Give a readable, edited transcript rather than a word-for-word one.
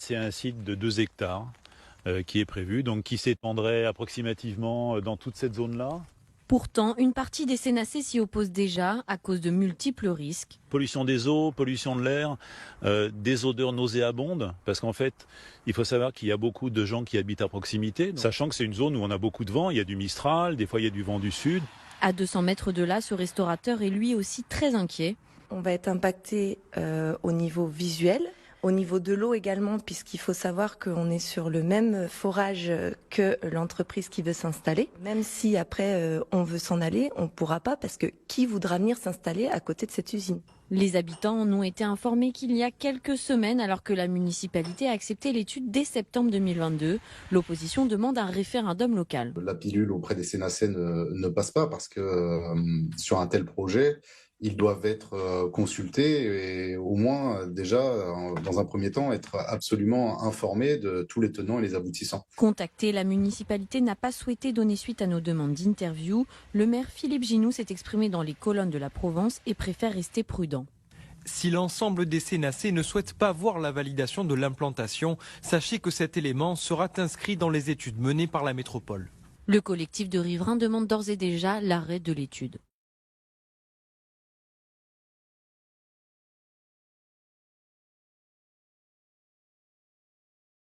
C'est un site de 2 hectares qui est prévu, donc qui s'étendrait approximativement dans toute cette zone-là. Pourtant, une partie des Sénacés s'y oppose déjà à cause de multiples risques. Pollution des eaux, pollution de l'air, des odeurs nauséabondes, parce qu'en fait, il faut savoir qu'il y a beaucoup de gens qui habitent à proximité, sachant que c'est une zone où on a beaucoup de vent, il y a du Mistral, des fois il y a du vent du sud. À 200 mètres de là, ce restaurateur est lui aussi très inquiet. On va être impacté au niveau visuel, au niveau de l'eau également, puisqu'il faut savoir qu'on est sur le même forage que l'entreprise qui veut s'installer. Même si après on veut s'en aller, on ne pourra pas, parce que qui voudra venir s'installer à côté de cette usine? Les habitants en ont été informés qu'il y a quelques semaines, alors que la municipalité a accepté l'étude dès septembre 2022. L'opposition demande un référendum local. La pilule auprès des Sénacés ne passe pas parce que sur un tel projet, ils doivent être consultés et au moins déjà, dans un premier temps, être absolument informés de tous les tenants et les aboutissants. Contacté, la municipalité n'a pas souhaité donner suite à nos demandes d'interview. Le maire Philippe Ginoux s'est exprimé dans les colonnes de la Provence et préfère rester prudent. Si l'ensemble des Sénacés ne souhaitent pas voir la validation de l'implantation, sachez que cet élément sera inscrit dans les études menées par la métropole. Le collectif de riverains demande d'ores et déjà l'arrêt de l'étude.